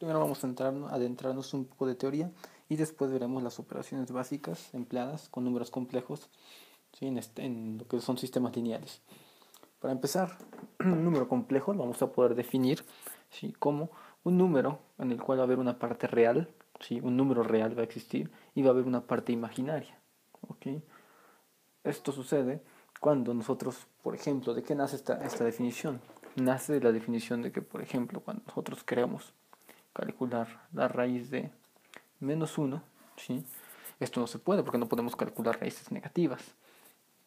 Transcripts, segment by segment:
Primero vamos a adentrarnos un poco de teoría y después veremos las operaciones básicas empleadas con números complejos, ¿sí? En lo que son sistemas lineales. Para empezar, un número complejo lo vamos a poder definir, ¿sí?, como un número en el cual va a haber una parte real, ¿sí? Un número real va a existir y va a haber una parte imaginaria. ¿Okay? Esto sucede cuando nosotros, por ejemplo, ¿de qué nace esta definición? Nace de la definición de que, por ejemplo, cuando nosotros queremos calcular la raíz de -1, ¿sí? Esto no se puede porque no podemos calcular raíces negativas,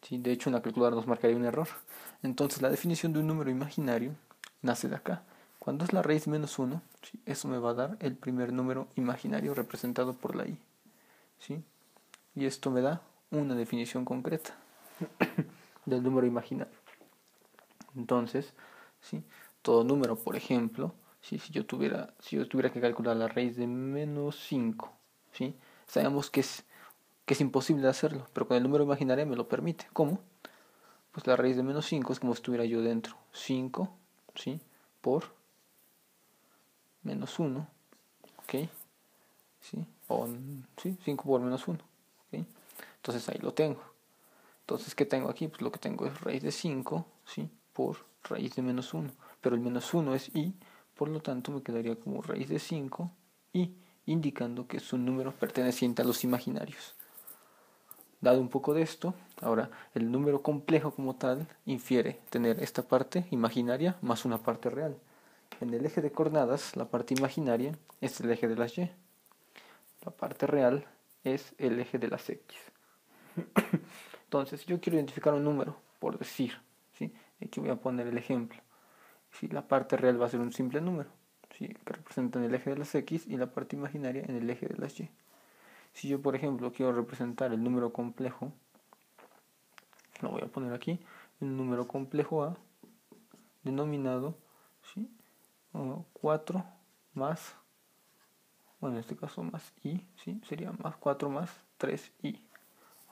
¿sí? De hecho, una calculadora nos marcaría un error. Entonces, la definición de un número imaginario nace de acá. Cuando es la raíz -1, ¿sí?, eso me va a dar el primer número imaginario representado por la i, ¿sí? Y esto me da una definición concreta del número imaginario. Entonces, ¿sí?, todo número, por ejemplo, ¿sí?, si yo tuviera que calcular la raíz de -5, ¿sí?, sabemos que es imposible hacerlo, pero con el número imaginario me lo permite. ¿Cómo? Pues la raíz de -5 es como si estuviera yo dentro. 5, ¿sí?, por -1, ¿ok? ¿Sí? O, ¿sí? 5 por -1, ¿ok? Entonces ahí lo tengo. Entonces, ¿qué tengo aquí? Pues lo que tengo es raíz de 5, ¿sí?, por raíz de -1. Pero el -1 es i, por lo tanto me quedaría como raíz de 5 i, indicando que es un número perteneciente a los imaginarios. Dado un poco de esto, ahora el número complejo como tal infiere tener esta parte imaginaria más una parte real. En el eje de coordenadas, la parte imaginaria es el eje de las y. La parte real es el eje de las x. Entonces, si yo quiero identificar un número, por decir, ¿sí?, aquí voy a poner el ejemplo. ¿Sí? La parte real va a ser un simple número, ¿sí?, que representa en el eje de las x, y la parte imaginaria en el eje de las y. Si yo, por ejemplo, quiero representar el número complejo, lo voy a poner aquí, el número complejo a, denominado, ¿sí?, 4 más, bueno, en este caso más i, ¿sí?, sería más 4 más 3i.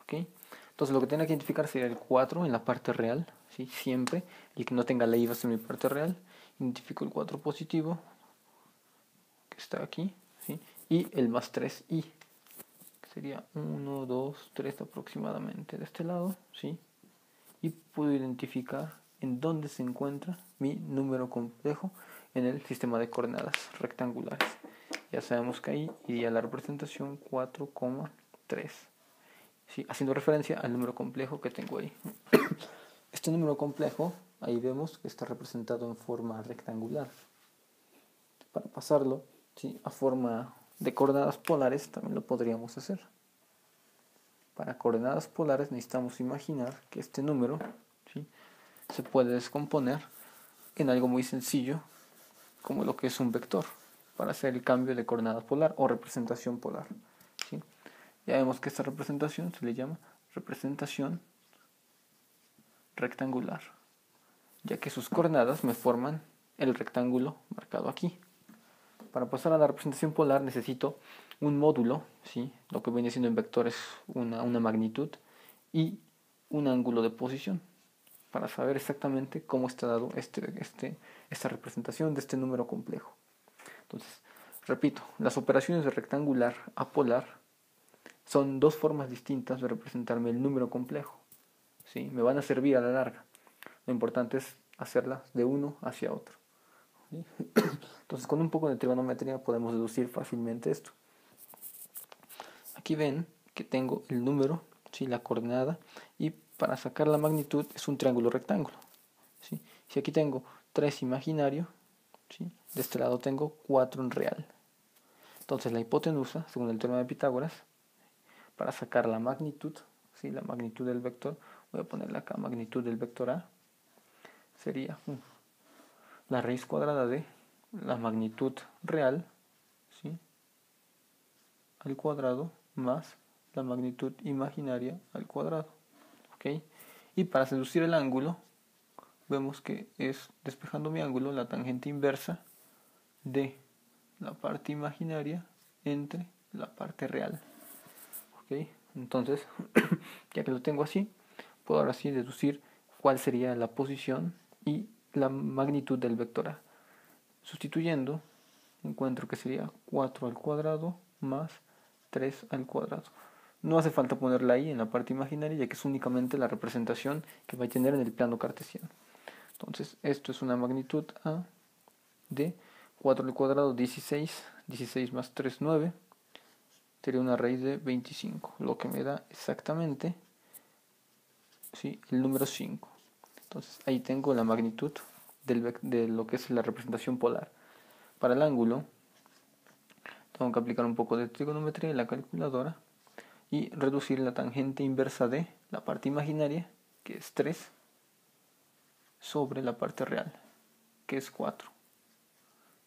¿Ok? Entonces lo que tiene que identificar sería el 4 en la parte real, ¿sí?, siempre, y que no tenga la i va a ser mi parte real. Identifico el 4 positivo, que está aquí, ¿sí?, y el más 3i, que sería 1, 2, 3 aproximadamente de este lado, ¿sí? Y puedo identificar en dónde se encuentra mi número complejo en el sistema de coordenadas rectangulares. Ya sabemos que ahí iría la representación 4,3, ¿sí?, haciendo referencia al número complejo que tengo ahí. Este número complejo, ahí vemos que está representado en forma rectangular. Para pasarlo, ¿sí?, a forma de coordenadas polares también lo podríamos hacer. Para coordenadas polares necesitamos imaginar que este número, ¿sí?, se puede descomponer en algo muy sencillo, como lo que es un vector, para hacer el cambio de coordenada polar o representación polar, ¿sí? Ya vemos que esta representación se le llama representación rectangular, ya que sus coordenadas me forman el rectángulo marcado aquí. Para pasar a la representación polar necesito un módulo, ¿sí?, lo que viene siendo en vector es una magnitud, y un ángulo de posición, para saber exactamente cómo está dado esta representación de este número complejo. Entonces, repito, las operaciones de rectangular a polar son dos formas distintas de representarme el número complejo, ¿sí? Me van a servir a la larga. Lo importante es hacerlas de uno hacia otro, ¿sí? Entonces, con un poco de trigonometría podemos deducir fácilmente esto. Aquí ven que tengo el número, ¿sí?, la coordenada, y para sacar la magnitud es un triángulo rectángulo, ¿sí? Si aquí tengo 3 imaginario, ¿sí?, de este lado tengo 4 en real. Entonces la hipotenusa, según el teorema de Pitágoras, para sacar la magnitud, ¿sí?, la magnitud del vector, voy a ponerle acá magnitud del vector A, sería la raíz cuadrada de la magnitud real, ¿sí?, al cuadrado más la magnitud imaginaria al cuadrado. ¿Ok? Y para seducir el ángulo, vemos que es, despejando mi ángulo, la tangente inversa de la parte imaginaria entre la parte real. ¿Ok? Entonces, ya que lo tengo así, puedo ahora sí deducir cuál sería la posición y la magnitud del vector A. Sustituyendo encuentro que sería 4 al cuadrado más 3 al cuadrado. No hace falta ponerla ahí en la parte imaginaria, ya que es únicamente la representación que va a tener en el plano cartesiano. Entonces, esto es una magnitud A de 4 al cuadrado, 16. 16 más 3, 9. Sería una raíz de 25, lo que me da exactamente, ¿sí?, el número 5. Entonces, ahí tengo la magnitud de lo que es la representación polar. Para el ángulo, tengo que aplicar un poco de trigonometría en la calculadora y reducir la tangente inversa de la parte imaginaria, que es 3, sobre la parte real, que es 4.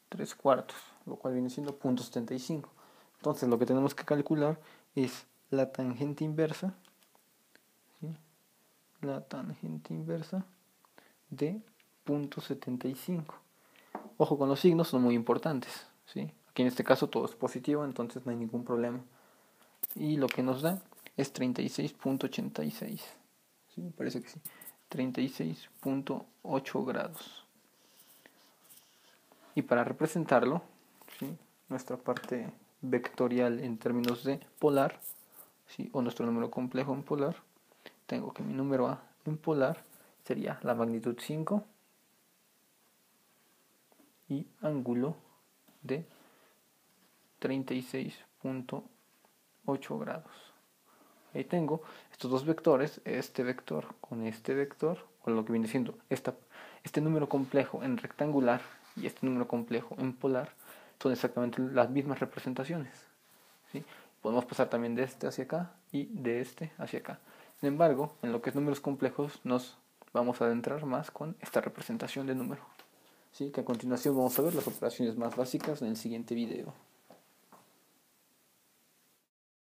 3 cuartos, lo cual viene siendo 0.75. Entonces lo que tenemos que calcular es la tangente inversa, ¿sí?, la tangente inversa de 0.75. Ojo con los signos, son muy importantes, ¿sí? Aquí en este caso todo es positivo, entonces no hay ningún problema. Y lo que nos da es 36.86. ¿Sí? Me parece que sí. 36.8 grados. Y para representarlo, ¿sí?, nuestra parte vectorial en términos de polar, ¿sí?, o nuestro número complejo en polar, tengo que mi número A en polar sería la magnitud 5 y ángulo de 36.8 grados. Ahí tengo estos dos vectores, este vector, con lo que viene siendo este número complejo en rectangular y este número complejo en polar, son exactamente las mismas representaciones, ¿sí? Podemos pasar también de este hacia acá y de este hacia acá. Sin embargo, en lo que es números complejos nos vamos a adentrar más con esta representación de número, ¿sí?, que a continuación vamos a ver las operaciones más básicas en el siguiente video.